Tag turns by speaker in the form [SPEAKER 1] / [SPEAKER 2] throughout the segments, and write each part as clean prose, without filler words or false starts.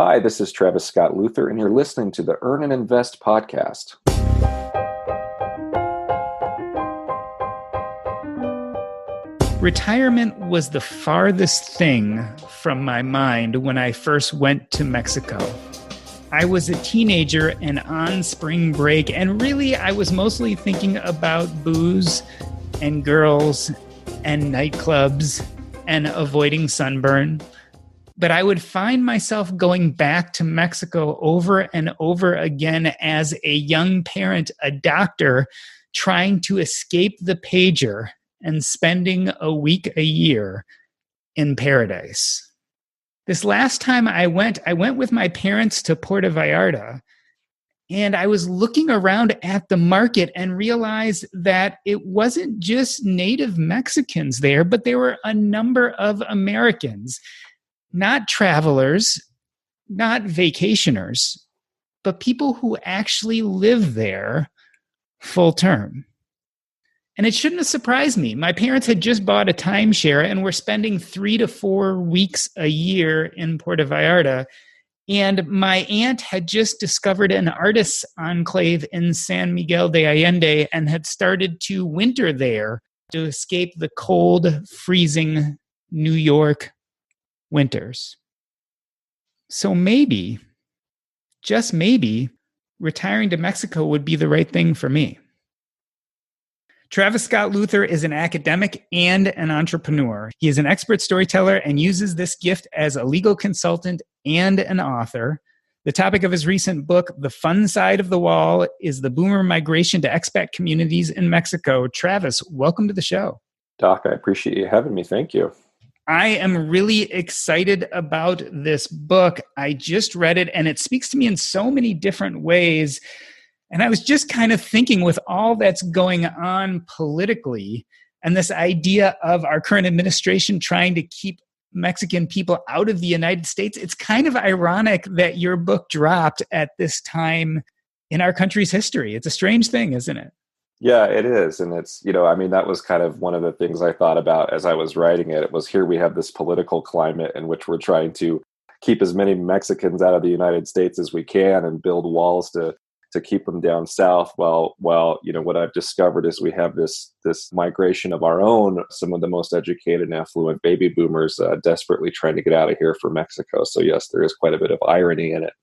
[SPEAKER 1] Hi, this is Travis Scott Luther, and you're listening to the Earn and Invest podcast.
[SPEAKER 2] Retirement was the farthest thing from my mind when I first went to Mexico. I was a teenager and on spring break, and really I was mostly thinking about booze and girls and nightclubs and avoiding sunburn. But I would find myself going back to Mexico over and over again as a young parent, a doctor, trying to escape the pager and spending a week a year in paradise. This last time I went with my parents to Puerto Vallarta, and I was looking around at the market and realized that it wasn't just native Mexicans there, but there were a number of Americans, not travelers, not vacationers, but people who actually live there full term. And it shouldn't have surprised me. My parents had just bought a timeshare and were spending 3 to 4 weeks a year in Puerto Vallarta. And my aunt had just discovered an artists' enclave in San Miguel de Allende and had started to winter there to escape the cold, freezing New York winters. So maybe, just maybe, retiring to Mexico would be the right thing for me. Travis Scott Luther is an academic and an entrepreneur. He is an expert storyteller and uses this gift as a legal consultant and an author. The topic of his recent book, The Fun Side of the Wall, is the boomer migration to expat communities in Mexico. Travis, welcome to the show.
[SPEAKER 1] Doc, I appreciate you having me. Thank you.
[SPEAKER 2] I am really excited about this book. I just read it, and it speaks to me in so many different ways. And I was just kind of thinking, with all that's going on politically and this idea of our current administration trying to keep Mexican people out of the United States, it's kind of ironic that your book dropped at this time in our country's history. It's a strange thing, isn't it?
[SPEAKER 1] Yeah, it is. And it's, that was kind of one of the things I thought about as I was writing it. It was, here we have this political climate in which we're trying to keep as many Mexicans out of the United States as we can and build walls to keep them down south. While what I've discovered is we have this migration of our own, some of the most educated and affluent baby boomers desperately trying to get out of here for Mexico. So yes, there is quite a bit of irony in it.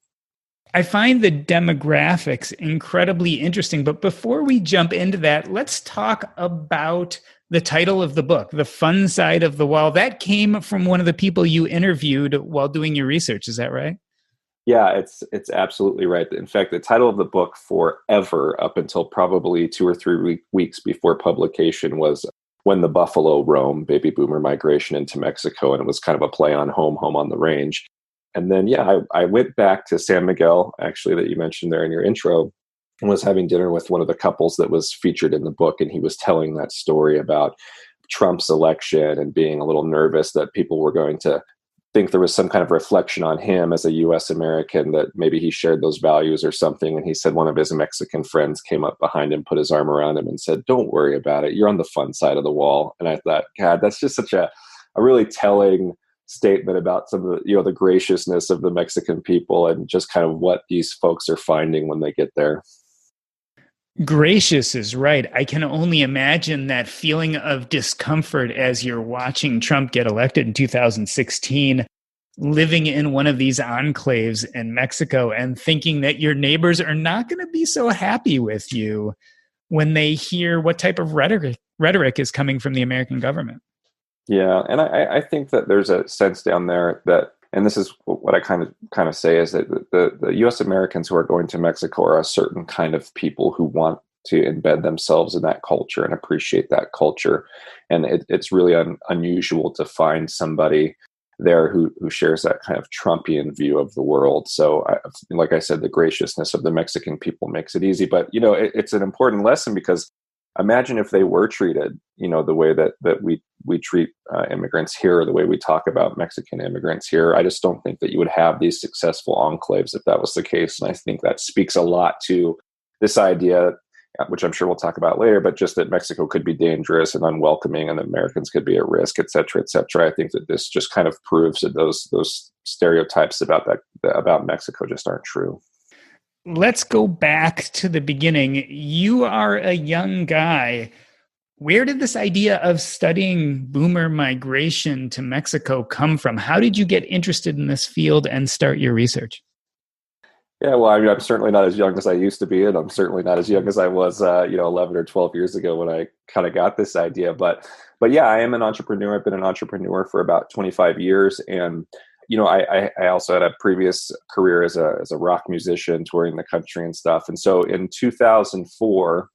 [SPEAKER 2] I find the demographics incredibly interesting. But before we jump into that, let's talk about the title of the book, The Fun Side of the Wall. That came from one of the people you interviewed while doing your research. Is that right?
[SPEAKER 1] Yeah, it's absolutely right. In fact, the title of the book forever, up until probably 2 or 3 weeks before publication, was When the Buffalo Roam, Baby Boomer Migration into Mexico. And it was kind of a play on home on the range. And then, I went back to San Miguel, actually, that you mentioned there in your intro, and was having dinner with one of the couples that was featured in the book. And he was telling that story about Trump's election and being a little nervous that people were going to think there was some kind of reflection on him as a U.S. American, that maybe he shared those values or something. And he said one of his Mexican friends came up behind him, put his arm around him and said, "Don't worry about it. You're on the fun side of the wall." And I thought, God, that's just such a really telling statement about some of the, the graciousness of the Mexican people and just kind of what these folks are finding when they get there.
[SPEAKER 2] Gracious is right. I can only imagine that feeling of discomfort as you're watching Trump get elected in 2016, living in one of these enclaves in Mexico and thinking that your neighbors are not going to be so happy with you when they hear what type of rhetoric is coming from the American government.
[SPEAKER 1] Yeah, and I think that there's a sense down there that, and this is what I kind of say, is that the U.S. Americans who are going to Mexico are a certain kind of people who want to embed themselves in that culture and appreciate that culture. And it's really unusual to find somebody there who shares that kind of Trumpian view of the world. So, like I said, the graciousness of the Mexican people makes it easy. But, it's an important lesson, because imagine if they were treated, the way that we treat immigrants here, or the way we talk about Mexican immigrants here. I just don't think that you would have these successful enclaves if that was the case. And I think that speaks a lot to this idea which I'm sure we'll talk about later, but just that Mexico could be dangerous and unwelcoming and that Americans could be at risk, et cetera, et cetera. I think that this just kind of proves that those stereotypes about Mexico just aren't true.
[SPEAKER 2] Let's go back to the beginning. You are a young guy. Where did this idea of studying boomer migration to Mexico come from? How did you get interested in this field and start your research?
[SPEAKER 1] Yeah, well, I mean, I'm certainly not as young as I used to be, and I'm certainly not as young as I was, 11 or 12 years ago when I kind of got this idea. But yeah, I am an entrepreneur. I've been an entrepreneur for about 25 years, and I also had a previous career as a rock musician, touring the country and stuff. And so in 2004,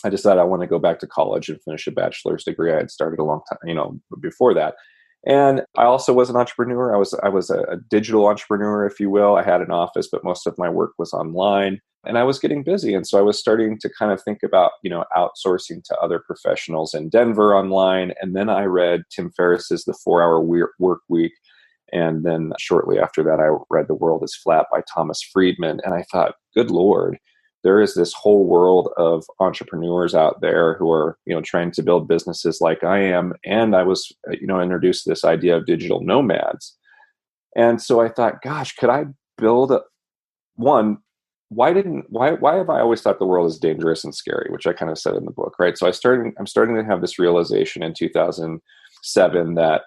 [SPEAKER 1] I decided I want to go back to college and finish a bachelor's degree. I had started a long time, before that. And I also was an entrepreneur. I was a digital entrepreneur, if you will. I had an office, but most of my work was online. And I was getting busy. And so I was starting to kind of think about, outsourcing to other professionals in Denver online. And then I read Tim Ferriss's The 4-Hour Work Week. And then shortly after that, I read The World is Flat by Thomas Friedman. And I thought, good Lord, there is this whole world of entrepreneurs out there who are, trying to build businesses like I am. And I was, introduced to this idea of digital nomads. And so I thought, gosh, could I build one? Why have I always thought the world is dangerous and scary, which I kind of said in the book, right? So I'm starting to have this realization in 2007 that,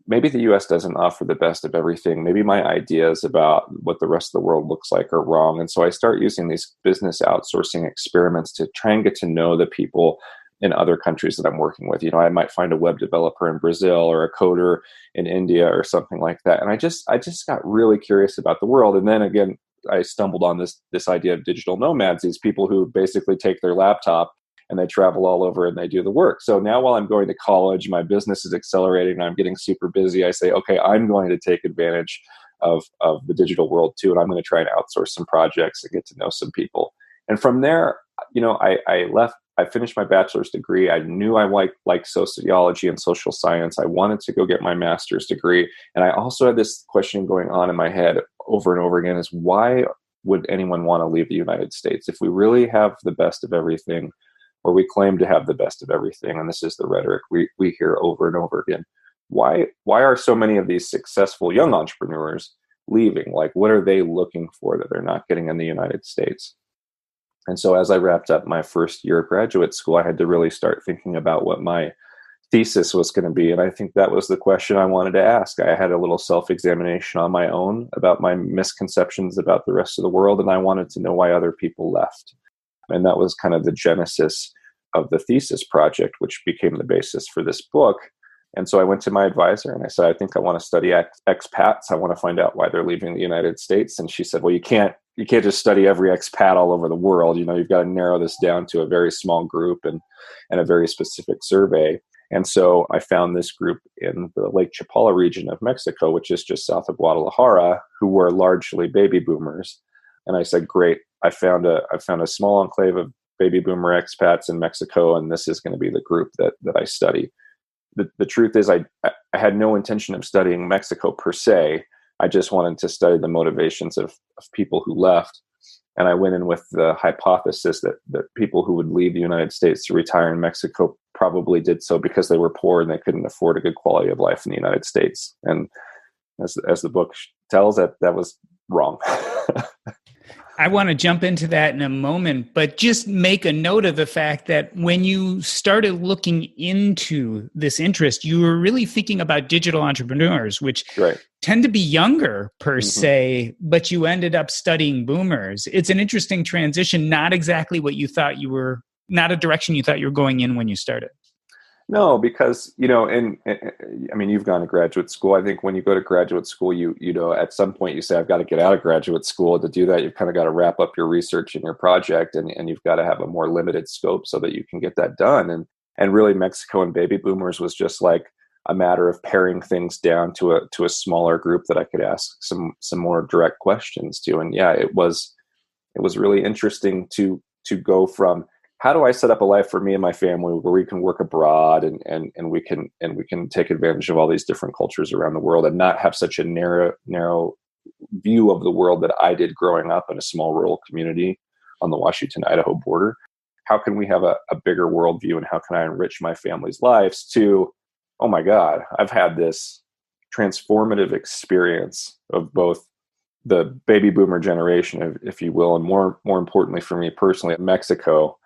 [SPEAKER 1] maybe the US doesn't offer the best of everything. Maybe my ideas about what the rest of the world looks like are wrong. And so I start using these business outsourcing experiments to try and get to know the people in other countries that I'm working with. I might find a web developer in Brazil or a coder in India or something like that. And I just got really curious about the world. And then again, I stumbled on this idea of digital nomads, these people who basically take their laptop and they travel all over and they do the work. So now while I'm going to college, my business is accelerating and I'm getting super busy. I say, okay, I'm going to take advantage of the digital world too. And I'm going to try and outsource some projects and get to know some people. And from there, I finished my bachelor's degree. I knew I liked sociology and social science. I wanted to go get my master's degree. And I also had this question going on in my head over and over again is why would anyone want to leave the United States? If we really have the best of everything, or we claim to have the best of everything, and this is the rhetoric we hear over and over again. Why are so many of these successful young entrepreneurs leaving? Like, what are they looking for that they're not getting in the United States? And so as I wrapped up my first year of graduate school, I had to really start thinking about what my thesis was going to be. And I think that was the question I wanted to ask. I had a little self-examination on my own about my misconceptions about the rest of the world, and I wanted to know why other people left. And that was kind of the genesis of the thesis project, which became the basis for this book. And so I went to my advisor and I said, I think I want to study expats. I want to find out why they're leaving the United States. And she said, well, you can't just study every expat all over the world. You've got to narrow this down to a very small group and a very specific survey. And so I found this group in the Lake Chapala region of Mexico, which is just south of Guadalajara, who were largely baby boomers. And I said, great, I found a small enclave of baby boomer expats in Mexico, and this is going to be the group that I study. The truth is I had no intention of studying Mexico per se. I just wanted to study the motivations of people who left. And I went in with the hypothesis that people who would leave the United States to retire in Mexico probably did so because they were poor and they couldn't afford a good quality of life in the United States. And as the book tells, that was wrong.
[SPEAKER 2] I want to jump into that in a moment, but just make a note of the fact that when you started looking into this interest, you were really thinking about digital entrepreneurs, which tend to be younger per se, but you ended up studying boomers. It's an interesting transition, not exactly what you thought not a direction you thought you were going in when you started.
[SPEAKER 1] No, because, I mean, you've gone to graduate school. I think when you go to graduate school, you at some point you say, I've got to get out of graduate school. To do that, you've kind of got to wrap up your research and your project, and you've got to have a more limited scope so that you can get that done. And really, Mexico and baby boomers was just like a matter of paring things down to a smaller group that I could ask some more direct questions to. And yeah, it was really interesting to go from, how do I set up a life for me and my family where we can work abroad and we can take advantage of all these different cultures around the world and not have such a narrow view of the world that I did growing up in a small rural community on the Washington-Idaho border. how can we have a bigger worldview and how can I enrich my family's lives, to, oh my God, I've had this transformative experience of both the baby boomer generation, if you will, and more importantly for me personally, Mexico,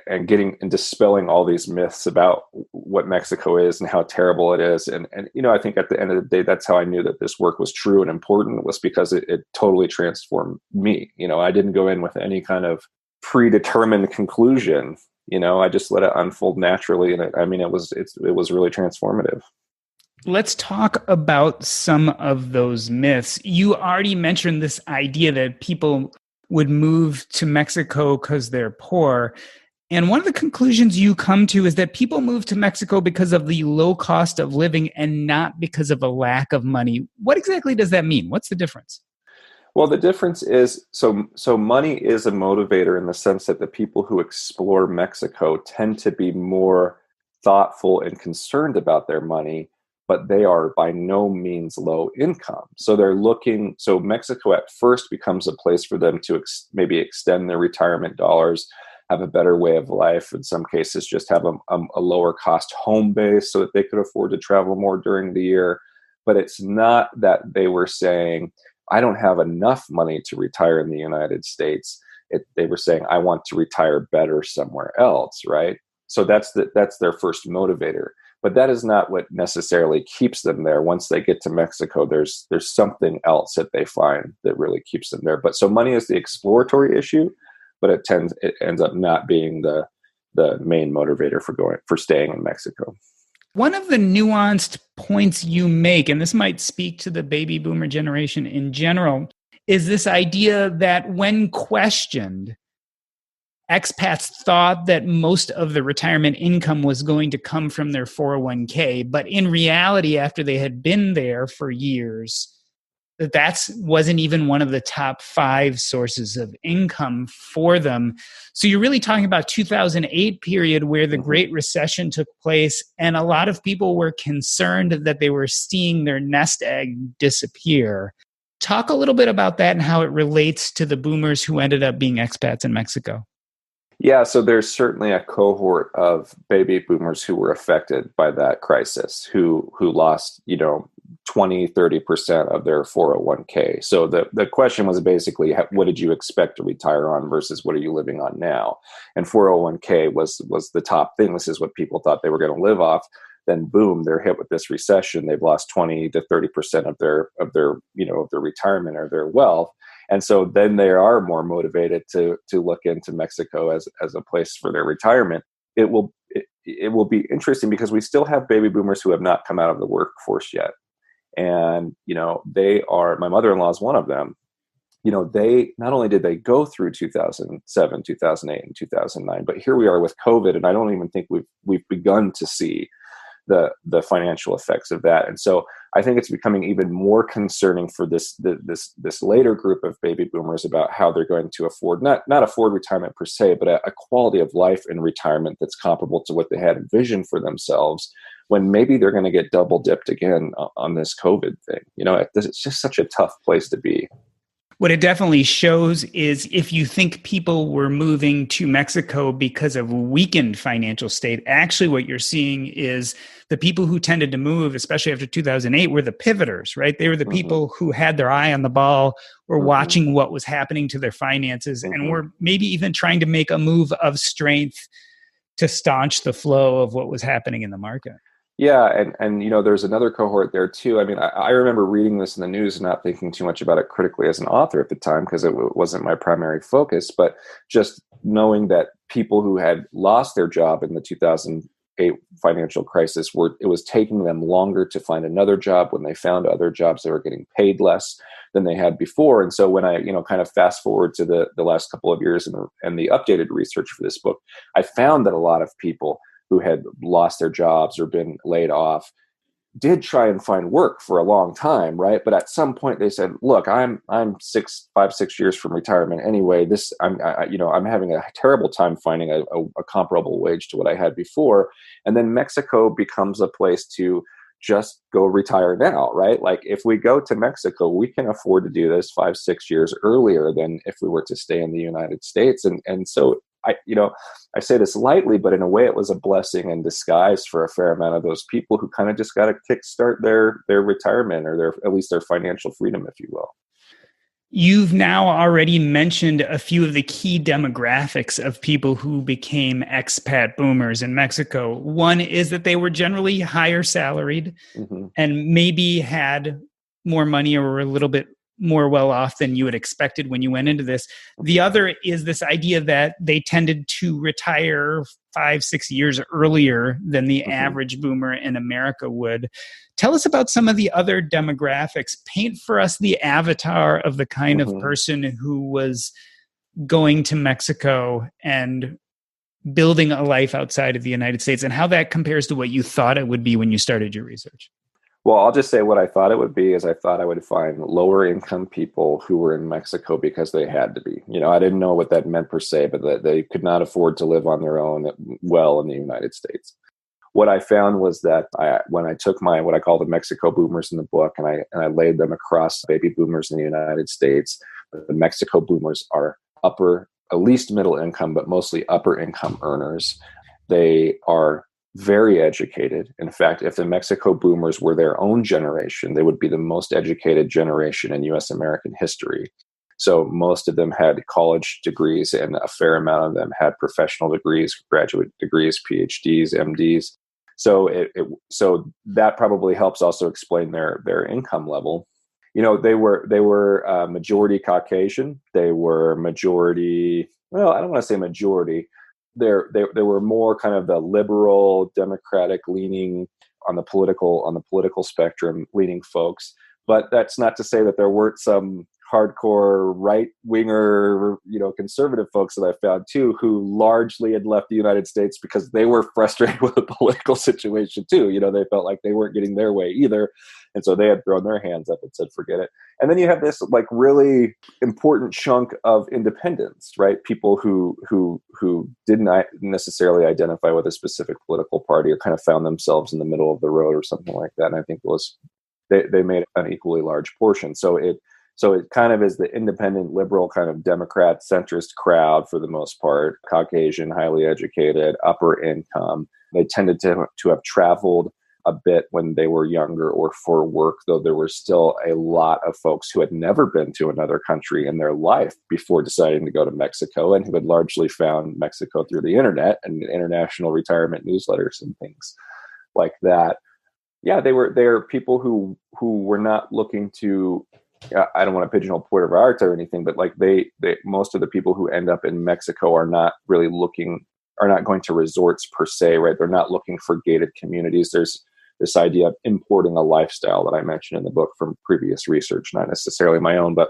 [SPEAKER 1] and getting and dispelling all these myths about what Mexico is and how terrible it is. And I think at the end of the day, that's how I knew that this work was true and important, was because it totally transformed me. I didn't go in with any kind of predetermined conclusion. I just let it unfold naturally. And it was really transformative.
[SPEAKER 2] Let's talk about some of those myths. You already mentioned this idea that people would move to Mexico because they're poor. And one of the conclusions you come to is that people move to Mexico because of the low cost of living and not because of a lack of money. What exactly does that mean? What's the difference?
[SPEAKER 1] Well, the difference is, so money is a motivator in the sense that the people who explore Mexico tend to be more thoughtful and concerned about their money, but they are by no means low income. So so Mexico at first becomes a place for them to maybe extend their retirement dollars, have a better way of life, in some cases just have a lower cost home base so that they could afford to travel more during the year. But it's not that they were saying, I don't have enough money to retire in the United States. They were saying, I want to retire better somewhere else, right? So that's their first motivator. But that is not what necessarily keeps them there. Once they get to Mexico, there's something else that they find that really keeps them there. But so money is the exploratory issue, but it ends up not being the main motivator for staying in Mexico.
[SPEAKER 2] One of the nuanced points you make, and this might speak to the baby boomer generation in general, is this idea that when questioned, expats thought that most of the retirement income was going to come from their 401k. But in reality, after they had been there for years, that wasn't even one of the top 5 sources of income for them. So you're really talking about 2008 period where the Great Recession took place, and a lot of people were concerned that they were seeing their nest egg disappear. Talk a little bit about that and how it relates to the boomers who ended up being expats in Mexico.
[SPEAKER 1] Yeah, so there's certainly a cohort of baby boomers who were affected by that crisis, who lost, 20, 30% of their 401k. So the question was basically, what did you expect to retire on versus what are you living on now? And 401k was the top thing. This is what people thought they were going to live off. Then boom, they're hit with this recession. They've lost 20 to 30% of their retirement or their wealth. And so then they are more motivated to look into Mexico as a place for their retirement. It will be interesting because we still have baby boomers who have not come out of the workforce yet. And, they are, my mother-in-law is one of them. They not only did they go through 2007, 2008, and 2009, but here we are with COVID, and I don't even think we've begun to see the financial effects of that. And so I think it's becoming even more concerning for this later group of baby boomers about how they're going to afford, not afford retirement per se, but a quality of life in retirement that's comparable to what they had envisioned for themselves, when maybe they're going to get double dipped again on this COVID thing. It's just such a tough place to be.
[SPEAKER 2] What it definitely shows is if you think people were moving to Mexico because of weakened financial state, actually what you're seeing is the people who tended to move, especially after 2008, were the pivoters, right? They were the people who had their eye on the ball, were watching what was happening to their finances, and were maybe even trying to make a move of strength to staunch the flow of what was happening in the market.
[SPEAKER 1] Yeah, and there's another cohort there too. I mean, I remember reading this in the news and not thinking too much about it critically as an author at the time because it wasn't my primary focus, but just knowing that people who had lost their job in the 2008 financial crisis, it was taking them longer to find another job. When they found other jobs, they were getting paid less than they had before. And so when I, kind of fast forward to the last couple of years and the updated research for this book, I found that a lot of people who had lost their jobs or been laid off did try and find work for a long time, right? But at some point they said, "Look, I'm 5-6 years from retirement anyway. I'm having a terrible time finding a comparable wage to what I had before." And then Mexico becomes a place to just go retire now, right? Like if we go to Mexico, we can afford to do this 5-6 years earlier than if we were to stay in the United States. And so I say this lightly, but in a way it was a blessing in disguise for a fair amount of those people who kind of just got to kickstart their retirement or at least their financial freedom, if you will.
[SPEAKER 2] You've now already mentioned a few of the key demographics of people who became expat boomers in Mexico. One is that they were generally higher salaried and maybe had more money or were a little bit more well off than you had expected when you went into this. The other is this idea that they tended to retire 5-6 years earlier than the average boomer in America would. Tell us about some of the other demographics. Paint for us the avatar of the kind of person who was going to Mexico and building a life outside of the United States, and how that compares to what you thought it would be when you started your research.
[SPEAKER 1] Well, I'll just say what I thought it would be is I thought I would find lower income people who were in Mexico because they had to be. I didn't know what that meant per se, but that they could not afford to live on their own well in the United States. What I found was that when I took what I call the Mexico boomers in the book, and I laid them across baby boomers in the United States, the Mexico boomers are at least middle income, but mostly upper income earners. They are very educated. In fact, if the Mexico boomers were their own generation, they would be the most educated generation in U.S. American history. So most of them had college degrees, and a fair amount of them had professional degrees, graduate degrees, PhDs, MDs. So so that probably helps also explain their income level. They were majority Caucasian. They were majority. Well, I don't want to say majority. They were more kind of the liberal, democratic leaning on the political spectrum leaning folks. But that's not to say that there weren't some hardcore right-winger, conservative folks that I found too, who largely had left the United States because they were frustrated with the political situation too. They felt like they weren't getting their way either. And so they had thrown their hands up and said, forget it. And then you have this really important chunk of independents, right? People who didn't necessarily identify with a specific political party or kind of found themselves in the middle of the road or something like that. And I think they made an equally large portion. So it kind of is the independent, liberal, kind of Democrat centrist crowd for the most part, Caucasian, highly educated, upper income. They tended to have traveled a bit when they were younger or for work, though there were still a lot of folks who had never been to another country in their life before deciding to go to Mexico, and who had largely found Mexico through the internet and international retirement newsletters and things like that. Yeah, they are people who were not looking to, I don't want to pigeonhole Puerto Vallarta or anything, but they most of the people who end up in Mexico are not going to resorts per se, right? They're not looking for gated communities. There's this idea of importing a lifestyle that I mentioned in the book from previous research, not necessarily my own, but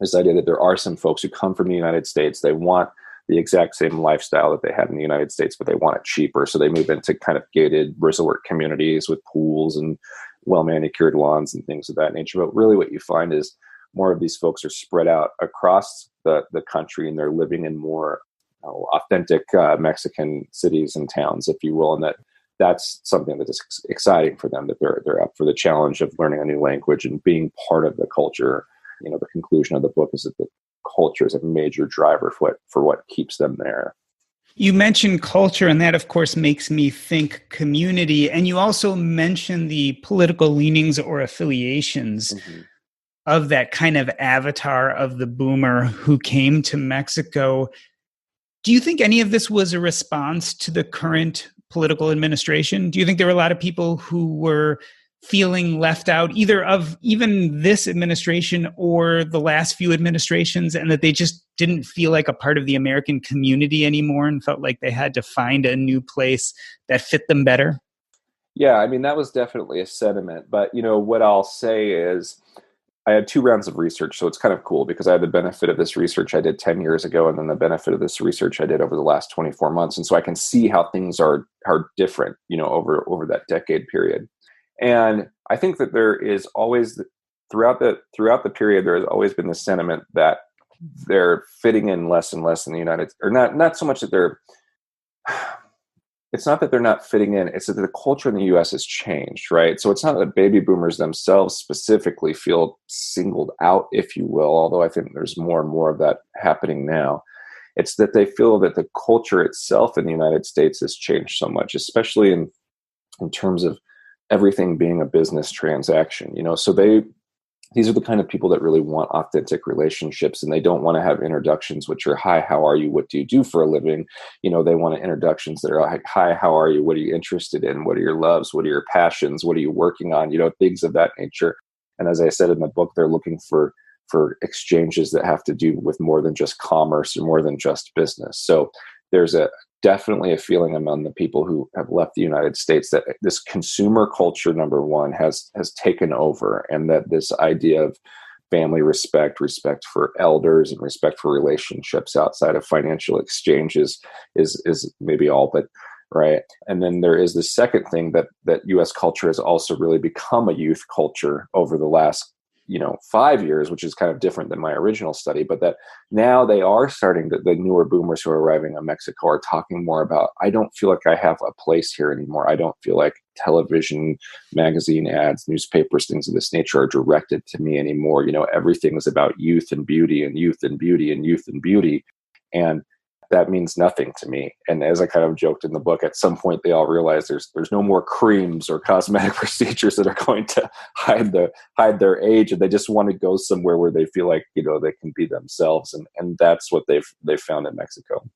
[SPEAKER 1] this idea that there are some folks who come from the United States, they want the exact same lifestyle that they had in the United States, but they want it cheaper. So they move into kind of gated resort communities with pools and well-manicured lawns and things of that nature. But really what you find is more of these folks are spread out across the country, and they're living in more authentic Mexican cities and towns, if you will. And that's something that is exciting for them, that they're up for the challenge of learning a new language and being part of the culture. The conclusion of the book is that the culture is a major driver for what keeps them there.
[SPEAKER 2] You mentioned culture, and that, of course, makes me think community. And you also mentioned the political leanings or affiliations of that kind of avatar of the boomer who came to Mexico. Do you think any of this was a response to the current political administration? Do you think there were a lot of people who were feeling left out either of even this administration or the last few administrations, and that they just didn't feel like a part of the American community anymore and felt like they had to find a new place that fit them better?
[SPEAKER 1] Yeah, I mean, that was definitely a sentiment. But, what I'll say is I had 2 rounds of research, so it's kind of cool because I had the benefit of this research I did 10 years ago, and then the benefit of this research I did over the last 24 months. And so I can see how things are different, over that decade period. And I think that there is always, throughout the period, there has always been the sentiment that they're fitting in less and less in the United States, or not so much that it's not that they're not fitting in, it's that the culture in the U.S. has changed, right? So it's not that baby boomers themselves specifically feel singled out, if you will, although I think there's more and more of that happening now. It's that they feel that the culture itself in the United States has changed so much, especially in terms of everything being a business transaction. So these are the kind of people that really want authentic relationships, and they don't want to have introductions which are, hi, how are you? What do you do for a living? They want introductions that are like, hi, how are you? What are you interested in? What are your loves? What are your passions? What are you working on? Things of that nature. And as I said in the book, they're looking for exchanges that have to do with more than just commerce or more than just business. So there's definitely a feeling among the people who have left the United States that this consumer culture, number one, has taken over, and that this idea of family respect for elders, and respect for relationships outside of financial exchanges is maybe all but right. And then there is the second thing that U.S. culture has also really become a youth culture over the last 5 years, which is kind of different than my original study, but that now they are starting the newer boomers who are arriving in Mexico are talking more about, I don't feel like I have a place here anymore. I don't feel like television, magazine ads, newspapers, things of this nature are directed to me anymore. Everything is about youth and beauty and youth and beauty and youth and beauty. And that means nothing to me. And as I kind of joked in the book, at some point they all realize there's no more creams or cosmetic procedures that are going to hide their age, and they just want to go somewhere where they feel like they can be themselves, and that's what they've found in Mexico.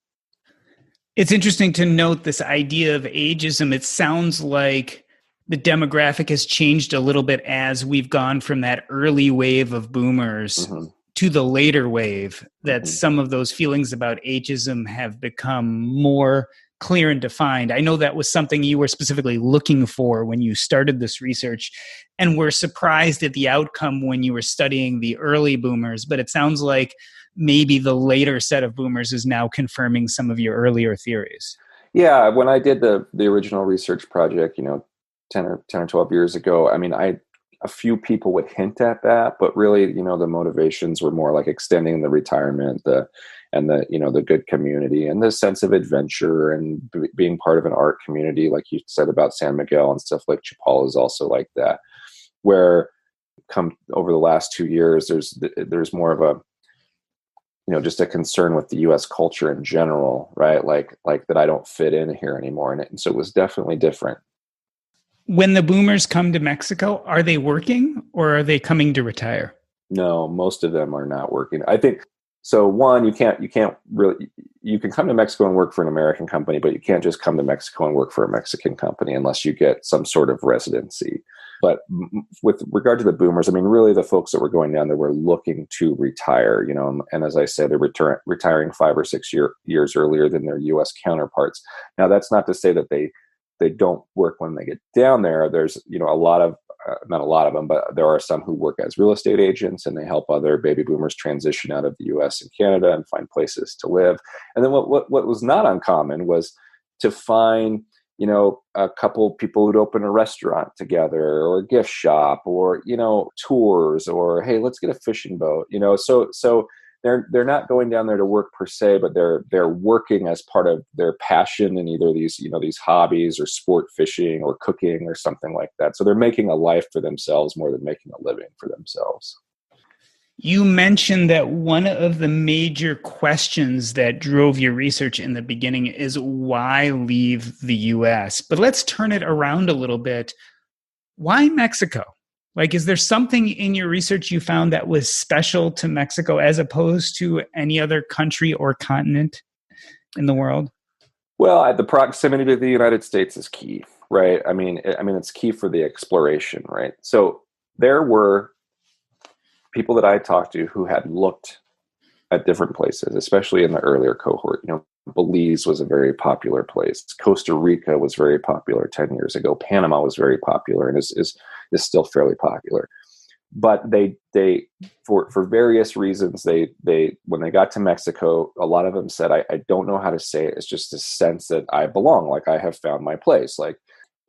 [SPEAKER 2] It's interesting to note this idea of ageism. It sounds like the demographic has changed a little bit as we've gone from that early wave of boomers to the later wave, that some of those feelings about ageism have become more clear and defined. I know that was something you were specifically looking for when you started this research, and were surprised at the outcome when you were studying the early boomers, but it sounds like maybe the later set of boomers is now confirming some of your earlier theories.
[SPEAKER 1] Yeah, when I did the original research project, 10 or 12 years ago, a few people would hint at that, but really, the motivations were more like extending the retirement, the good community, and the sense of adventure, and being part of an art community, like you said about San Miguel and stuff. Like Chapala is also like that. Where come over the last 2 years, there's more of a just a concern with the U.S. culture in general, right? Like that I don't fit in here anymore, and so it was definitely different.
[SPEAKER 2] When the boomers come to Mexico, are they working or are they coming to retire?
[SPEAKER 1] No, most of them are not working. I think so. One, you can come to Mexico and work for an American company, but you can't just come to Mexico and work for a Mexican company unless you get some sort of residency. But with regard to the boomers, really the folks that were going down there were looking to retire, and as I said, they're retiring 5 or 6 years earlier than their U.S. counterparts. Now, that's not to say that they don't work when they get down there. There's, a lot of, not a lot of them, but there are some who work as real estate agents, and they help other baby boomers transition out of the US and Canada and find places to live. And then what was not uncommon was to find, a couple people who'd open a restaurant together, or a gift shop, or, tours, or, hey, let's get a fishing boat, so they're not going down there to work per se, but they're working as part of their passion in either these hobbies, or sport fishing, or cooking, or something like that. So they're making a life for themselves more than making a living for themselves.
[SPEAKER 2] You mentioned that one of the major questions that drove your research in the beginning is why leave the US? But let's turn it around a little bit. Why Mexico? Like, is there something in your research you found that was special to Mexico as opposed to any other country or continent in the world?
[SPEAKER 1] Well, the proximity to the United States is key, right? It's key for the exploration, right? So there were people that I talked to who had looked at different places, especially in the earlier cohort. Belize was a very popular place. Costa Rica was very popular 10 years ago. Panama was very popular and is still fairly popular. But they for various reasons, they when they got to Mexico, a lot of them said, I don't know how to say it. It's just a sense that I belong, like I have found my place.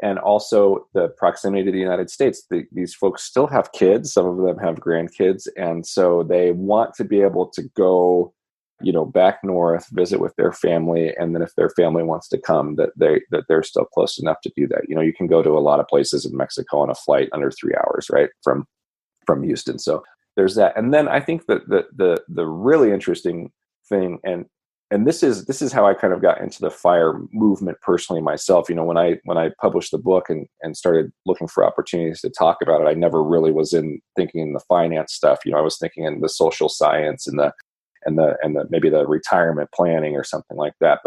[SPEAKER 1] And also the proximity to the United States. These folks still have kids. Some of them have grandkids. And so they want to be able to go, back north, visit with their family. And then if their family wants to come, that they're still close enough to do that. You can go to a lot of places in Mexico on a flight under 3 hours, right? From Houston. So there's that. And then I think that the really interesting thing, and and this is how I kind of got into the FIRE movement personally myself. When I published the book and started looking for opportunities to talk about it, I never really was thinking in the finance stuff. I was thinking in the social science and the maybe the retirement planning or something like that.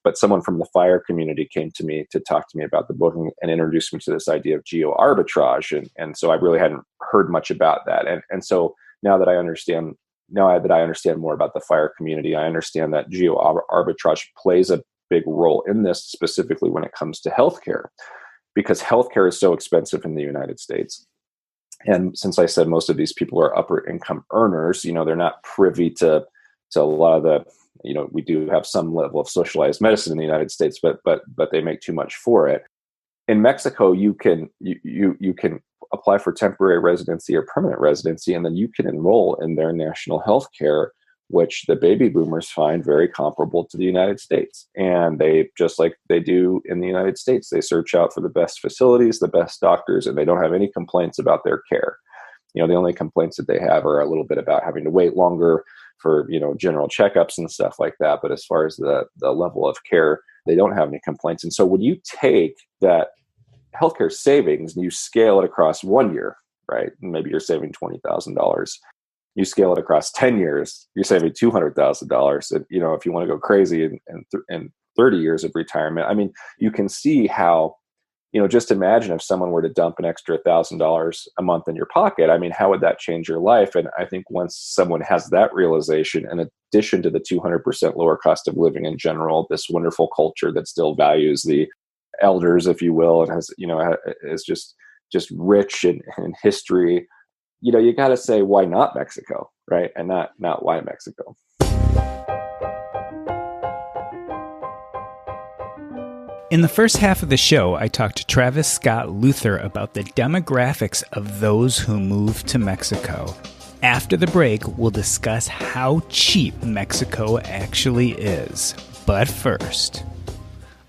[SPEAKER 1] But someone from the FIRE community came to me to talk to me about the book and introduced me to this idea of geo arbitrage, and so I really hadn't heard much about that. And so now that I understand more about the FIRE community, I understand that geo arbitrage plays a big role in this, specifically when it comes to healthcare, because healthcare is so expensive in the United States. And since I said most of these people are upper income earners, they're not privy to a lot of the, we do have some level of socialized medicine in the United States, but they make too much for it. In Mexico, you can apply for temporary residency or permanent residency, and then you can enroll in their national health care, which the baby boomers find very comparable to the United States. And they, just like they do in the United States, they search out for the best facilities, the best doctors, and they don't have any complaints about their care. The only complaints that they have are a little bit about having to wait longer for, general checkups and stuff like that. But as far as the level of care, they don't have any complaints. And so when you take that healthcare savings and you scale it across 1 year, right? And maybe you're saving $20,000. You scale it across 10 years, you're saving $200,000. And, if you want to go crazy in 30 years of retirement, I mean, you can see how, just imagine if someone were to dump an extra $1,000 a month in your pocket. I mean, how would that change your life? And I think once someone has that realization, in addition to the 200% lower cost of living in general, this wonderful culture that still values the elders, if you will, and has, is just rich in history, you got to say, why not Mexico, right? And not why Mexico.
[SPEAKER 2] In the first half of the show, I talked to Travis Scott Luther about the demographics of those who move to Mexico. After the break, we'll discuss how cheap Mexico actually is. But first,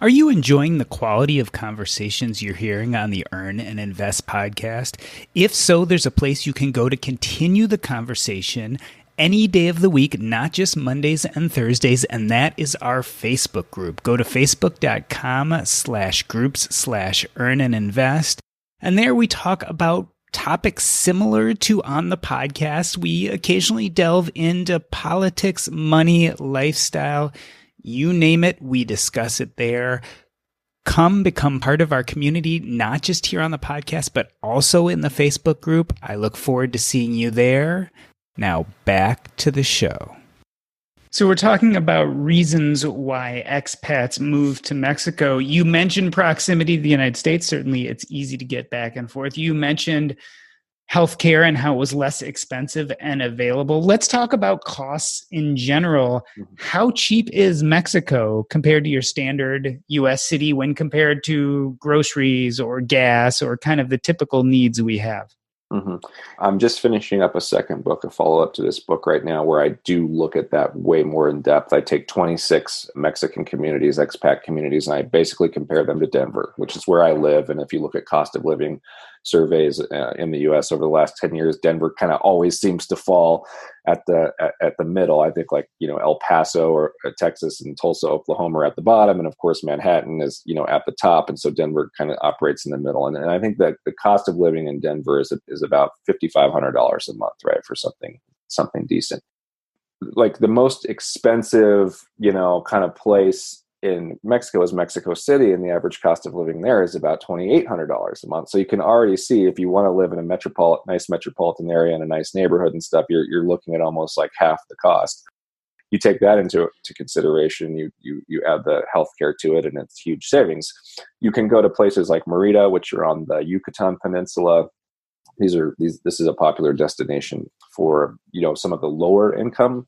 [SPEAKER 2] are you enjoying the quality of conversations you're hearing on the Earn and Invest podcast? If so, there's a place you can go to continue the conversation any day of the week, not just Mondays and Thursdays, and that is our Facebook group. Go to facebook.com/groups/earn and invest, and there we talk about topics similar to on the podcast. We occasionally delve into politics, money, lifestyle, you name it, we discuss it there. Come become part of our community, not just here on the podcast, but also in the Facebook group. I look forward to seeing you there. Now back to the show. So we're talking about reasons why expats move to Mexico. You mentioned proximity to the United States. Certainly it's easy to get back and forth. You mentioned healthcare and how it was less expensive and available. Let's talk about costs in general. How cheap is Mexico compared to your standard U.S. city when compared to groceries or gas or kind of the typical needs we have?
[SPEAKER 1] Mm-hmm. I'm just finishing up a second book, a follow-up to this book right now, where I do look at that way more in depth. I take 26 Mexican communities, expat communities, and I basically compare them to Denver, which is where I live. And if you look at cost of living surveys in the U.S. over the last 10 years, Denver kind of always seems to fall at the middle. I think El Paso or Texas and Tulsa, Oklahoma are at the bottom. And of course, Manhattan is, at the top. And so Denver kind of operates in the middle. And I think that the cost of living in Denver is about $5,500 a month, right? For something decent. Like the most expensive, kind of place in Mexico is Mexico City, and the average cost of living there is about $2,800 a month. So you can already see, if you want to live in a nice metropolitan area in a nice neighborhood and stuff, you're looking at almost like half the cost. You take that into consideration, you add the healthcare to it, and it's huge savings. You can go to places like Mérida, which are on the Yucatan Peninsula. This is a popular destination for some of the lower income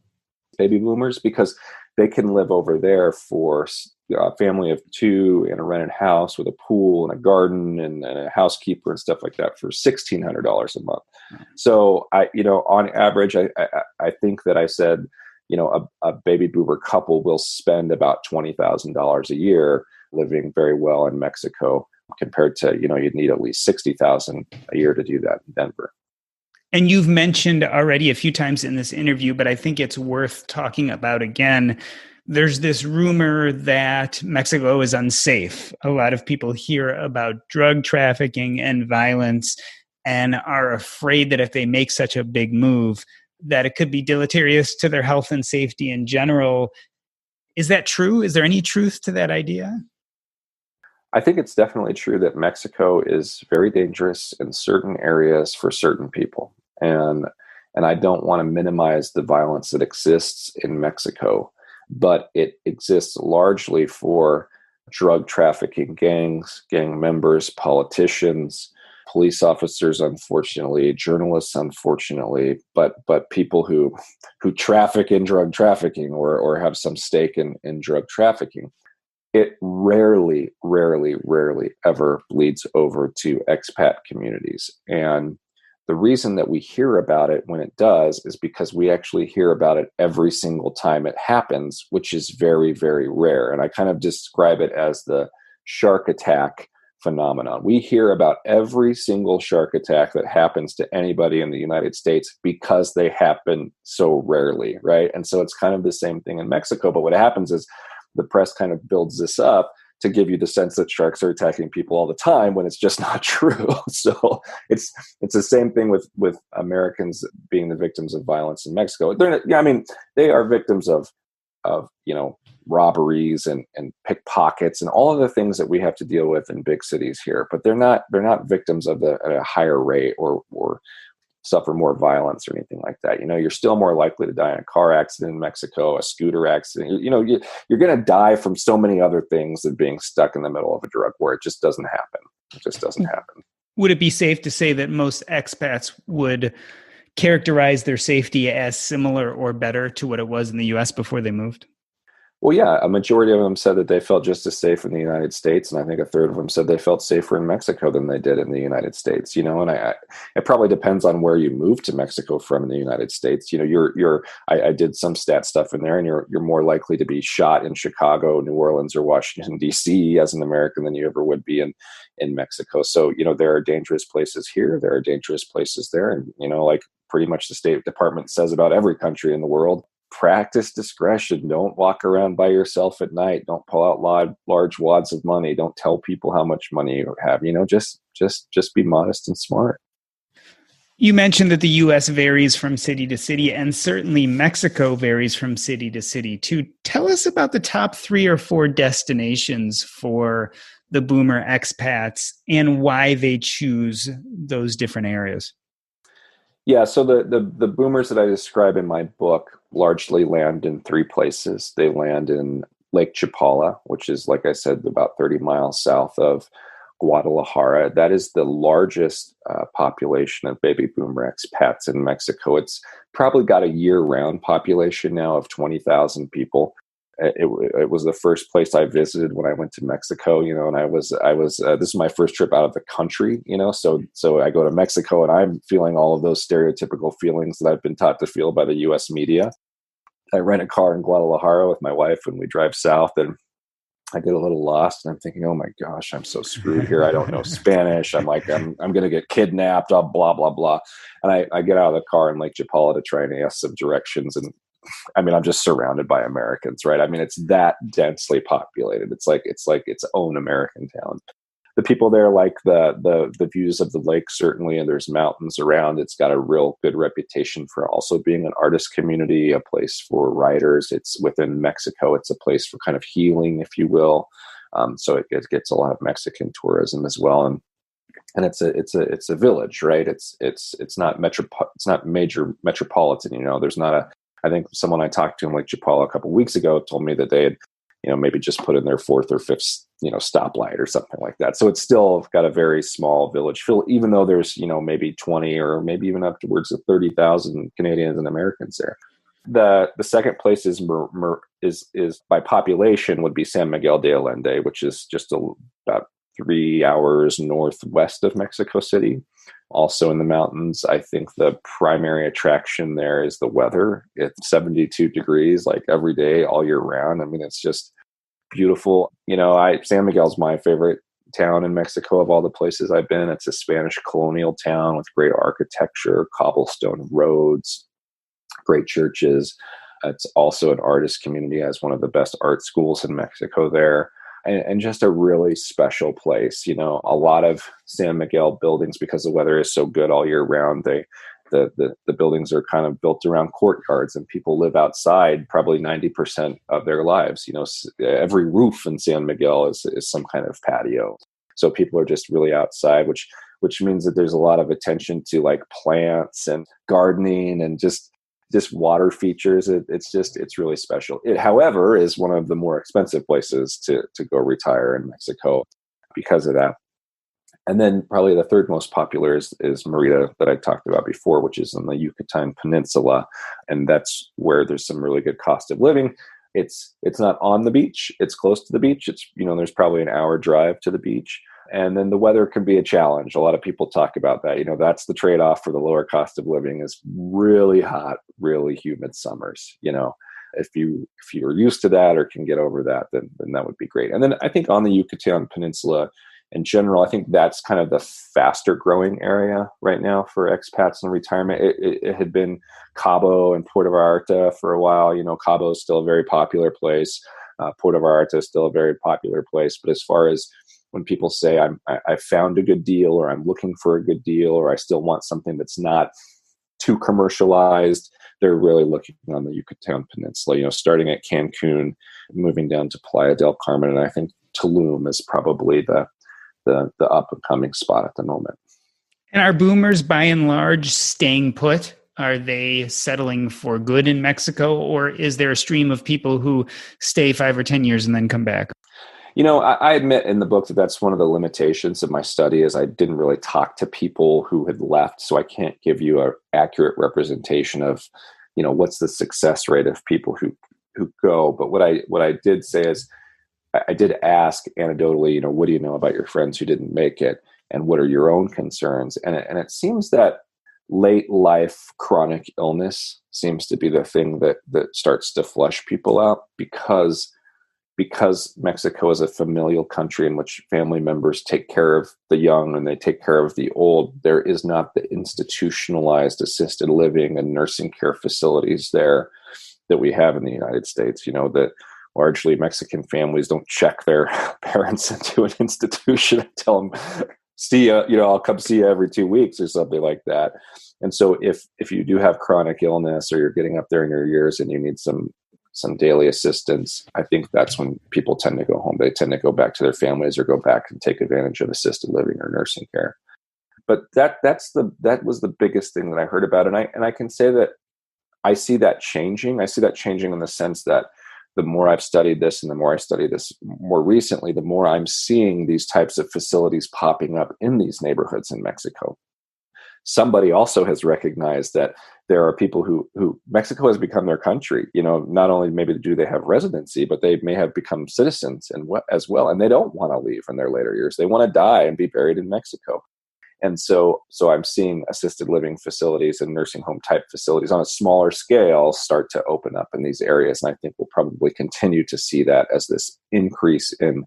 [SPEAKER 1] baby boomers, because they can live over there for a family of two in a rented house with a pool and a garden and a housekeeper and stuff like that for $1,600 a month. So on average, I think that I said, a baby boomer couple will spend about $20,000 a year living very well in Mexico, compared to, you'd need at least $60,000 a year to do that in Denver.
[SPEAKER 2] And you've mentioned already a few times in this interview, but I think it's worth talking about again, There's this rumor that Mexico is unsafe. A lot of people hear about drug trafficking and violence and are afraid that if they make such a big move, that it could be deleterious to their health and safety in general. Is that true? Is there any truth to that idea?
[SPEAKER 1] I think it's definitely true that Mexico is very dangerous in certain areas for certain people. And I don't want to minimize the violence that exists in Mexico, but it exists largely for drug trafficking gangs, gang members, politicians, police officers, unfortunately, journalists, unfortunately, but people who traffic in drug trafficking or have some stake in drug trafficking. It rarely ever bleeds over to expat communities. And the reason that we hear about it when it does is because we actually hear about it every single time it happens, which is very, very rare. And I kind of describe it as the shark attack phenomenon. We hear about every single shark attack that happens to anybody in the United States because they happen so rarely, right? And so it's kind of the same thing in Mexico. But what happens is the press kind of builds this up to give you the sense that sharks are attacking people all the time when it's just not true. So it's the same thing with Americans being the victims of violence in Mexico. They are victims of robberies and pickpockets and all of the things that we have to deal with in big cities here, but they're not victims of at a higher rate or suffer more violence or anything like that. You're still more likely to die in a car accident in Mexico, a scooter accident. You're going to die from so many other things than being stuck in the middle of a drug war. It just doesn't happen. It just doesn't happen.
[SPEAKER 2] Would it be safe to say that most expats would characterize their safety as similar or better to what it was in the U.S. before they moved?
[SPEAKER 1] Well, yeah, a majority of them said that they felt just as safe in the United States, and I think a third of them said they felt safer in Mexico than they did in the United States. And it probably depends on where you move to Mexico from in the United States. I did some stat stuff in there, and you're more likely to be shot in Chicago, New Orleans, or Washington D.C. as an American than you ever would be in Mexico. So there are dangerous places here, there are dangerous places there, and like pretty much the State Department says about every country in the world. Practice discretion. Don't walk around by yourself at night. Don't pull out large wads of money. Don't tell people how much money you have. Just be modest and smart.
[SPEAKER 2] You mentioned that the U.S. varies from city to city, and certainly Mexico varies from city to city too. Tell us about the top 3 or 4 destinations for the boomer expats and why they choose those different areas.
[SPEAKER 1] Yeah, so the boomers that I describe in my book largely land in 3 places. They land in Lake Chapala, which is, like I said, about 30 miles south of Guadalajara. That is the largest population of baby boomer expats in Mexico. It's probably got a year-round population now of 20,000 people. It was the first place I visited when I went to Mexico, and I was this is my first trip out of the country, so I go to Mexico and I'm feeling all of those stereotypical feelings that I've been taught to feel by the US media. I rent a car in Guadalajara with my wife and we drive south, and I get a little lost and I'm thinking, oh my gosh, I'm so screwed here. I don't know Spanish. I'm like, I'm going to get kidnapped, blah, blah, blah. And I get out of the car in Lake Chapala to try and ask some directions, and I'm just surrounded by Americans, right? It's that densely populated. It's like its own American town. The people there like the views of the lake, certainly, and there's mountains around. It's got a real good reputation for also being an artist community, a place for writers. It's within Mexico. It's a place for kind of healing, if you will. So it gets a lot of Mexican tourism as well, and it's a village, right? It's not major metropolitan. There's not a. I think someone I talked to in Lake Chapala a couple of weeks ago told me that they had, maybe just put in their 4th or 5th, stoplight or something like that. So it's still got a very small village feel, even though there's, maybe 20 or maybe even upwards of 30,000 Canadians and Americans there. The second place is by population would be San Miguel de Allende, which is just about 3 hours northwest of Mexico City. Also in the mountains. I think the primary attraction there is the weather. It's 72 degrees like every day, all year round. It's just beautiful. San Miguel's my favorite town in Mexico of all the places I've been. It's a Spanish colonial town with great architecture, cobblestone roads, great churches. It's also an artist community, has one of the best art schools in Mexico there, and just a really special place. A lot of San Miguel buildings, because the weather is so good all year round, the buildings are kind of built around courtyards, and people live outside probably 90% of their lives. Every roof in San Miguel is some kind of patio. So people are just really outside, which means that there's a lot of attention to like plants and gardening and just water features. It's really special. It, however, is one of the more expensive places to go retire in Mexico because of that. And then probably the third most popular is Merida, that I talked about before, which is on the Yucatan Peninsula. And that's where there's some really good cost of living. It's not on the beach. It's close to the beach. It's, there's probably an hour drive to the beach. And then the weather can be a challenge. A lot of people talk about that. That's the trade-off for the lower cost of living, is really hot, really humid summers. If you're used to that or can get over that, then that would be great. And then I think on the Yucatan Peninsula in general, I think that's kind of the faster growing area right now for expats in retirement. It had been Cabo and Puerto Vallarta for a while. Cabo is still a very popular place. Puerto Vallarta is still a very popular place. But as far as when people say I found a good deal, or I'm looking for a good deal, or I still want something that's not too commercialized, they're really looking on the Yucatan Peninsula, starting at Cancun, moving down to Playa del Carmen. And I think Tulum is probably the up and coming spot at the moment.
[SPEAKER 2] And are boomers by and large staying put? Are they settling for good in Mexico, or is there a stream of people who stay 5 or 10 years and then come back?
[SPEAKER 1] I admit in the book that that's one of the limitations of my study, is I didn't really talk to people who had left, so I can't give you an accurate representation of, what's the success rate of people who go. But what I did say is, I did ask anecdotally, what do you know about your friends who didn't make it, and what are your own concerns? And it seems that late life chronic illness seems to be the thing that starts to flush people out, because Mexico is a familial country in which family members take care of the young and they take care of the old. There is not the institutionalized assisted living and nursing care facilities there that we have in the United States. That largely Mexican families don't check their parents into an institution and tell them, see ya, I'll come see you every 2 weeks or something like that. And so if you do have chronic illness, or you're getting up there in your years and you need some daily assistance, I think that's when people tend to go home. They tend to go back to their families, or go back and take advantage of assisted living or nursing care. But that was the biggest thing that I heard about. And I can say that I see that changing. I see that changing in the sense that the more I've studied this, and the more I study this more recently, the more I'm seeing these types of facilities popping up in these neighborhoods in Mexico. Somebody also has recognized that there are people who Mexico has become their country. Not only maybe do they have residency, but they may have become citizens as well. And they don't want to leave in their later years. They want to die and be buried in Mexico. And so I'm seeing assisted living facilities and nursing home type facilities on a smaller scale start to open up in these areas. And I think we'll probably continue to see that as this increase in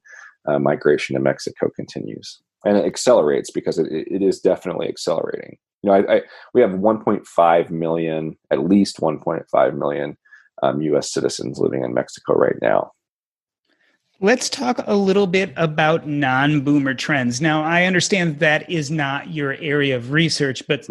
[SPEAKER 1] migration to Mexico continues. And it accelerates, because it is definitely accelerating. We have 1.5 million, at least 1.5 million U.S. citizens living in Mexico right now.
[SPEAKER 2] Let's talk a little bit about non-boomer trends. Now, I understand that is not your area of research, but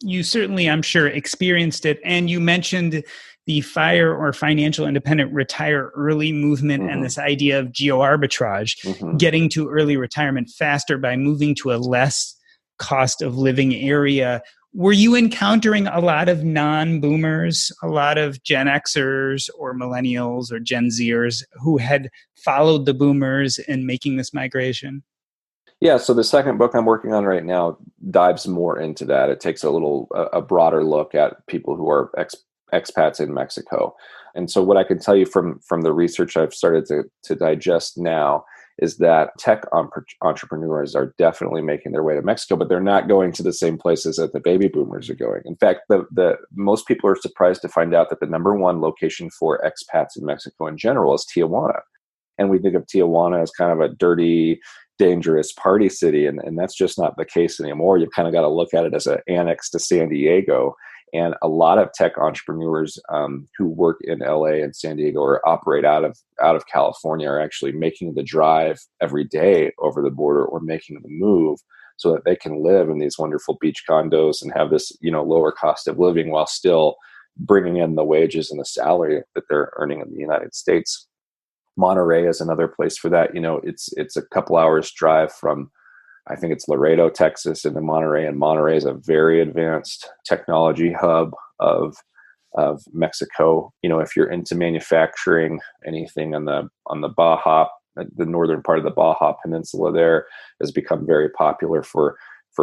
[SPEAKER 2] you certainly, I'm sure, experienced it. And you mentioned the FIRE, or Financial Independent Retire Early movement, and this idea of geo-arbitrage, getting to early retirement faster by moving to a less cost of living area. Were you encountering a lot of non-boomers, a lot of Gen Xers or millennials or Gen Zers who had followed the boomers in making this migration?
[SPEAKER 1] Yeah, so the second book I'm working on right now dives more into that. It takes a broader look at people who are expats in Mexico. And so what I can tell you from the research I've started to digest now is that tech entrepreneurs are definitely making their way to Mexico, but they're not going to the same places that the baby boomers are going. In fact, the most people are surprised to find out that the number one location for expats in Mexico in general is Tijuana. And we think of Tijuana as kind of a dirty, dangerous party city, and that's just not the case anymore. You've kind of got to look at it as an annex to San Diego. And a lot of tech entrepreneurs who work in LA and San Diego or operate out of California are actually making the drive every day over the border or making the move so that they can live in these wonderful beach condos and have this, lower cost of living while still bringing in the wages and the salary that they're earning in the United States. Monterey is another place for that. It's a couple hours drive from, I think it's Laredo, Texas, into Monterey, and Monterey is a very advanced technology hub of Mexico. If you're into manufacturing, anything on the Baja, the northern part of the Baja Peninsula, there has become very popular for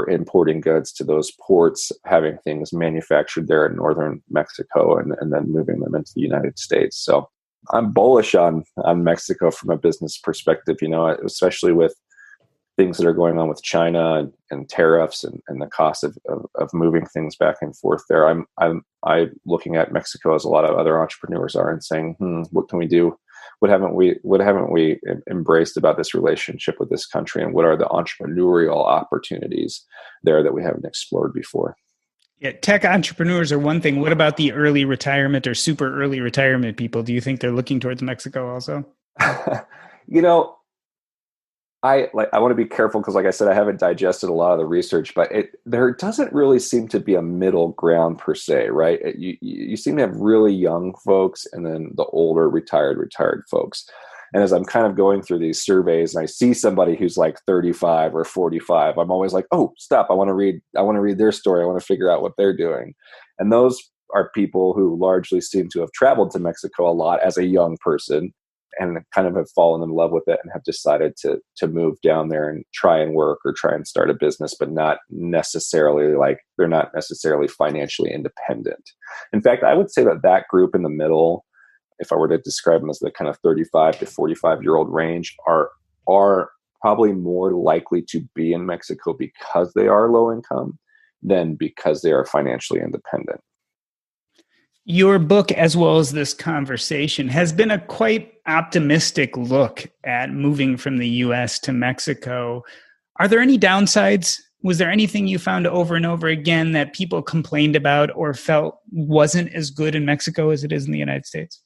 [SPEAKER 1] importing goods to those ports, having things manufactured there in northern Mexico, and then moving them into the United States. So I'm bullish on Mexico from a business perspective, especially with things that are going on with China and tariffs and the cost of moving things back and forth there. I'm looking at Mexico as a lot of other entrepreneurs are and saying, what can we do? What haven't we embraced about this relationship with this country, and what are the entrepreneurial opportunities there that we haven't explored before?
[SPEAKER 2] Yeah, tech entrepreneurs are one thing. What about the early retirement or super early retirement people? Do you think they're looking towards Mexico also?
[SPEAKER 1] I want to be careful because, like I said, I haven't digested a lot of the research, but there doesn't really seem to be a middle ground per se, right? You seem to have really young folks and then the older retired folks. And as I'm kind of going through these surveys and I see somebody who's like 35 or 45, I'm always like, oh, stop. I want to read their story. I want to figure out what they're doing. And those are people who largely seem to have traveled to Mexico a lot as a young person and kind of have fallen in love with it and have decided to move down there and try and work or try and start a business, but not necessarily they're not necessarily financially independent. In fact, I would say that group in the middle, if I were to describe them as the kind of 35 to 45-year-old range, are probably more likely to be in Mexico because they are low income than because they are financially independent.
[SPEAKER 2] Your book, as well as this conversation, has been a quite optimistic look at moving from the U.S. to Mexico. Are there any downsides? Was there anything you found over and over again that people complained about or felt wasn't as good in Mexico as it is in the United States?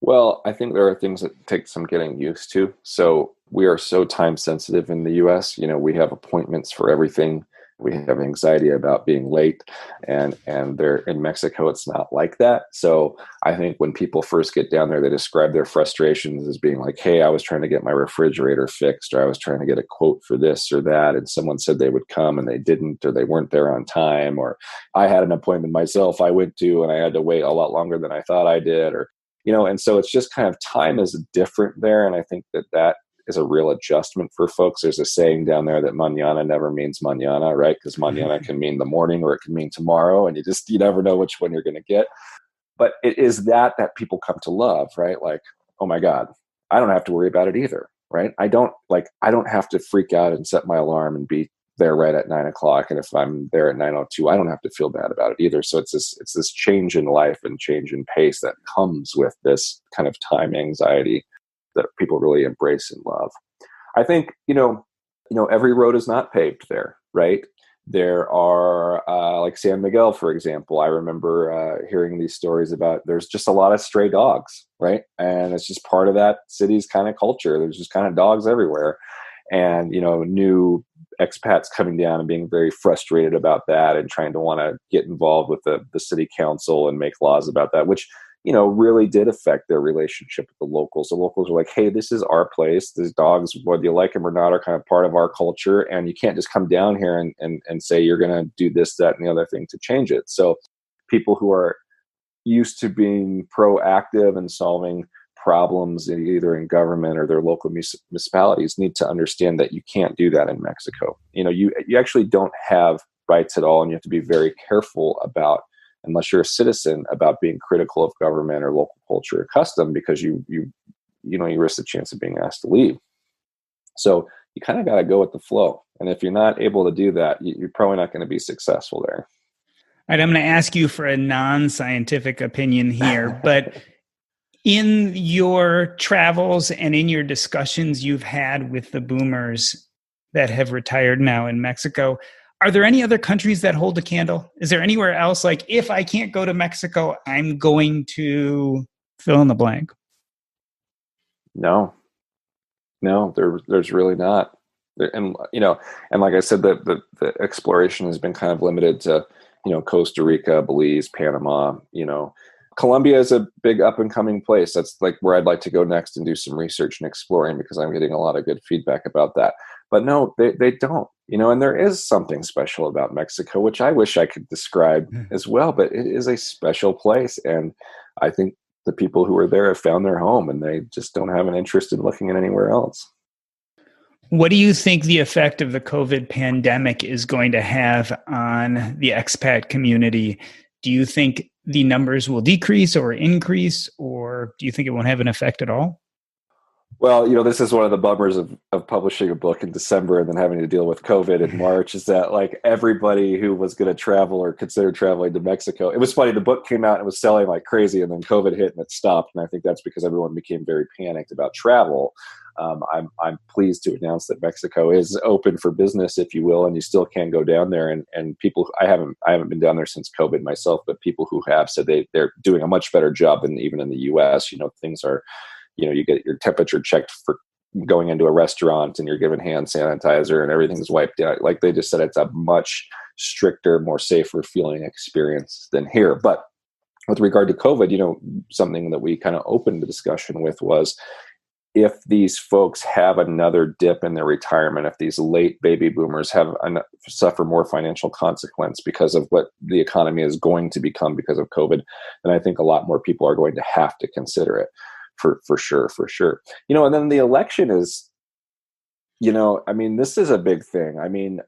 [SPEAKER 1] Well, I think there are things that take some getting used to. So we are so time sensitive in the U.S. We have appointments for everything. We have anxiety about being late, and there in Mexico, it's not like that. So I think when people first get down there, they describe their frustrations as being like, hey, I was trying to get my refrigerator fixed, or I was trying to get a quote for this or that, and someone said they would come and they didn't, or they weren't there on time, or I had an appointment myself I went to and I had to wait a lot longer than I thought I did, or and so it's just kind of time is different there. And I think that is a real adjustment for folks. There's a saying down there that mañana never means mañana, right? Because mañana can mean the morning or it can mean tomorrow, and you never know which one you're going to get. But it is that people come to love, right? Like, oh my God, I don't have to worry about it either, right? I don't have to freak out and set my alarm and be there right at 9:00. And if I'm there at 9:02, I don't have to feel bad about it either. So it's this change in life and change in pace that comes with this kind of time anxiety that people really embrace and love. I think, every road is not paved there, right? There are, like San Miguel, for example, I remember hearing these stories about there's just a lot of stray dogs, right? And it's just part of that city's kind of culture. There's just kind of dogs everywhere. And, new expats coming down and being very frustrated about that and trying to want to get involved with the city council and make laws about that, which really did affect their relationship with the locals. The locals were like, hey, this is our place. These dogs, whether you like them or not, are kind of part of our culture. And you can't just come down here and say you're going to do this, that, and the other thing to change it. So people who are used to being proactive and solving problems either in government or their local municipalities need to understand that you can't do that in Mexico. You actually don't have rights at all. And you have to be very careful about, unless you're a citizen, about being critical of government or local culture or custom, because you risk the chance of being asked to leave. So you kind of got to go with the flow. And if you're not able to do that, you're probably not going to be successful there.
[SPEAKER 2] All right, I'm going to ask you for a non-scientific opinion here, but in your travels and in your discussions you've had with the boomers that have retired now in Mexico, Are there any other countries that hold a candle? Is there anywhere else, like, if I can't go to Mexico, I'm going to fill in the blank?
[SPEAKER 1] No, there's really not. And, and like I said, the exploration has been kind of limited to, Costa Rica, Belize, Panama. Colombia is a big up and coming place. That's like where I'd like to go next and do some research and exploring, because I'm getting a lot of good feedback about that. But no, they don't, and there is something special about Mexico, which I wish I could describe as well, but it is a special place. And I think the people who are there have found their home, and they just don't have an interest in looking at anywhere else.
[SPEAKER 2] What do you think the effect of the COVID pandemic is going to have on the expat community? Do you think the numbers will decrease or increase, or do you think it won't have an effect at all?
[SPEAKER 1] Well, this is one of the bummers of publishing a book in December and then having to deal with COVID in March, is that like everybody who was going to travel or consider traveling to Mexico, it was funny, the book came out and it was selling like crazy, and then COVID hit and it stopped. And I think that's because everyone became very panicked about travel. I'm pleased to announce that Mexico is open for business, if you will, and you still can go down there. And people, I haven't been down there since COVID myself, but people who have said they're doing a much better job than even in the U.S. Things are, you get your temperature checked for going into a restaurant, and you're given hand sanitizer, and everything's wiped out. Like they just said, it's a much stricter, more safer feeling experience than here. But with regard to COVID, something that we kind of opened the discussion with was, if these folks have another dip in their retirement, if these late baby boomers suffer more financial consequence because of what the economy is going to become because of COVID, then I think a lot more people are going to have to consider it for sure. And then the election is, this is a big thing.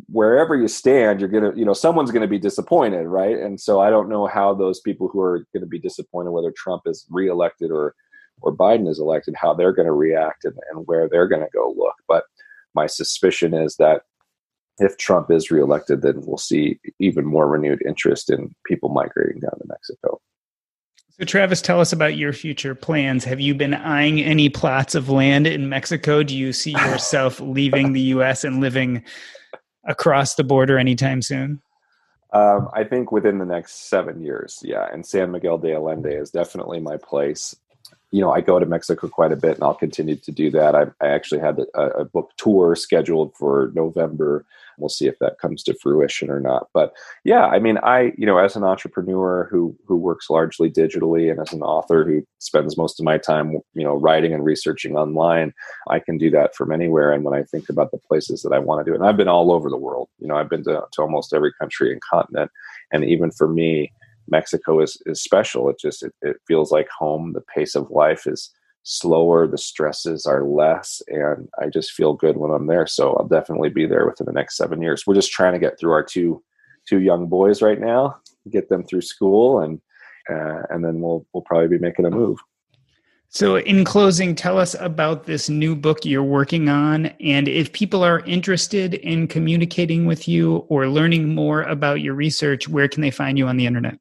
[SPEAKER 1] Wherever you stand, you're going to, someone's going to be disappointed, right? And so I don't know how those people who are going to be disappointed, whether Trump is reelected or Biden is elected, how they're going to react and where they're going to go look. But my suspicion is that if Trump is reelected, then we'll see even more renewed interest in people migrating down to Mexico.
[SPEAKER 2] So Travis, tell us about your future plans. Have you been eyeing any plots of land in Mexico? Do you see yourself leaving the U.S. and living across the border anytime soon?
[SPEAKER 1] I think within the next 7 years, yeah. And San Miguel de Allende is definitely my place. I go to Mexico quite a bit, and I'll continue to do that. I actually had a book tour scheduled for November. We'll see if that comes to fruition or not. But yeah, as an entrepreneur who works largely digitally, and as an author who spends most of my time, writing and researching online, I can do that from anywhere. And when I think about the places that I want to do it, and I've been all over the world, I've been to almost every country and continent. And even for me, Mexico is special. It feels like home. The pace of life is slower. The stresses are less. And I just feel good when I'm there. So I'll definitely be there within the next 7 years. We're just trying to get through our two young boys right now, get them through school, and then we'll probably be making a move.
[SPEAKER 2] So in closing, tell us about this new book you're working on. And if people are interested in communicating with you or learning more about your research, where can they find you on the internet?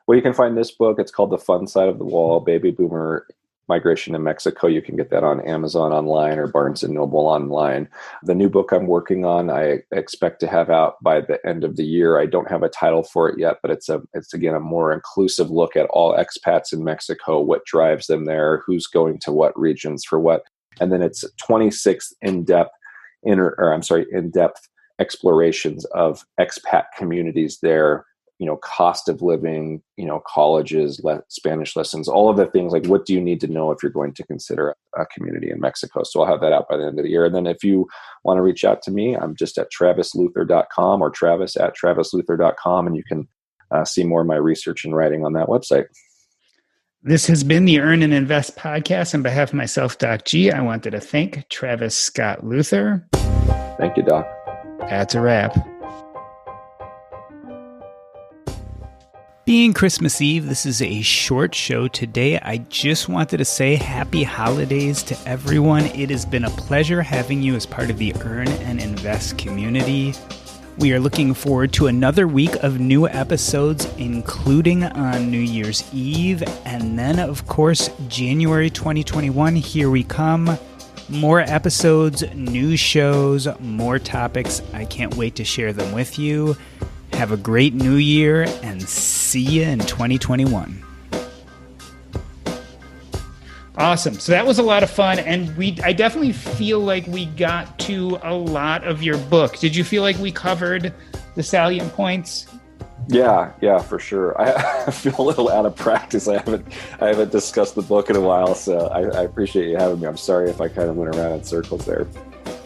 [SPEAKER 1] Well, you can find this book. It's called The Fun Side of the Wall, Baby Boomer Migration in Mexico. You can get that on Amazon online or Barnes & Noble online. The new book I'm working on, I expect to have out by the end of the year. I don't have a title for it yet, but it's again, a more inclusive look at all expats in Mexico, what drives them there, who's going to what regions for what. And then it's 26 in-depth explorations of expat communities there, cost of living, colleges, Spanish lessons, all of the things, like what do you need to know if you're going to consider a community in Mexico. So I'll have that out by the end of the year. And then if you want to reach out to me, I'm just at travisluther.com or travis@travisluther.com, and you can see more of my research and writing on that website.
[SPEAKER 2] This has been the Earn and Invest podcast. On behalf of myself, Doc G, I wanted to thank Travis Scott Luther.
[SPEAKER 1] Thank you, Doc.
[SPEAKER 2] That's a wrap. Being Christmas Eve, this is a short show today. I just wanted to say happy holidays to everyone. It has been a pleasure having you as part of the Earn and Invest community. We are looking forward to another week of new episodes, including on New Year's Eve. And then, of course, January 2021, here we come. More episodes, new shows, more topics. I can't wait to share them with you. Have a great new year and see you in 2021. Awesome. So that was a lot of fun. And I definitely feel like we got to a lot of your book. Did you feel like we covered the salient points?
[SPEAKER 1] Yeah, for sure. I feel a little out of practice. I haven't discussed the book in a while, so I appreciate you having me. I'm sorry if I kind of went around in circles there.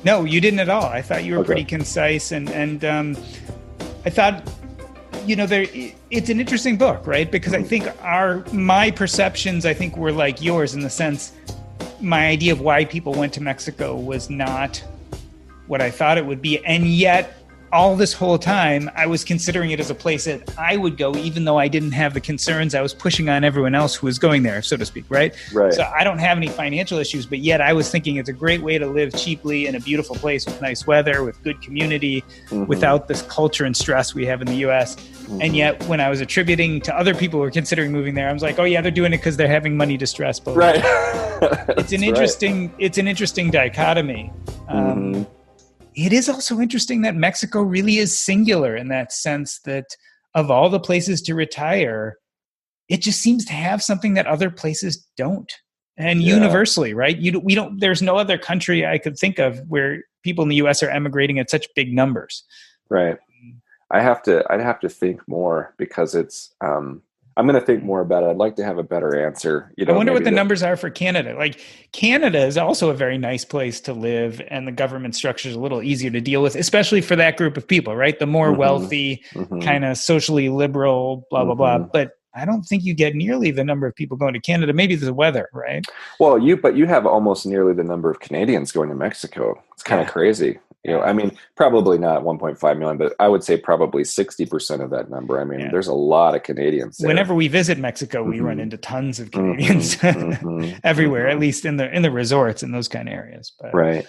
[SPEAKER 2] No, you didn't at all. I thought you were pretty concise, and I thought, it's an interesting book, right? Because I think my perceptions, I think, were like yours in the sense, my idea of why people went to Mexico was not what I thought it would be, and yet all this whole time, I was considering it as a place that I would go, even though I didn't have the concerns I was pushing on everyone else who was going there, so to speak, right?
[SPEAKER 1] Right.
[SPEAKER 2] So I don't have any financial issues, but yet I was thinking it's a great way to live cheaply in a beautiful place with nice weather, with good community, without this culture and stress we have in the U.S. And yet when I was attributing to other people who were considering moving there, I was like, oh yeah, they're doing it because they're having money to stress. But
[SPEAKER 1] right.
[SPEAKER 2] It's an interesting dichotomy. It is also interesting that Mexico really is singular in that sense that of all the places to retire, it just seems to have something that other places don't. And universally, right? There's no other country I could think of where people in the US are emigrating at such big numbers.
[SPEAKER 1] Right. I'd have to think more because it's, I'm going to think more about it. I'd like to have a better answer.
[SPEAKER 2] I wonder what the numbers are for Canada. Like Canada is also a very nice place to live, and the government structure is a little easier to deal with, especially for that group of people, right? The more wealthy, kind of socially liberal, blah, blah, blah. But I don't think you get nearly the number of people going to Canada. Maybe the weather, right?
[SPEAKER 1] Well, you have almost nearly the number of Canadians going to Mexico. It's kind of crazy. I mean, probably not 1.5 million, but I would say probably 60% of that number. I mean, there's a lot of Canadians there.
[SPEAKER 2] Whenever we visit Mexico, we run into tons of Canadians everywhere, at least in the resorts and those kind of areas. But,
[SPEAKER 1] right.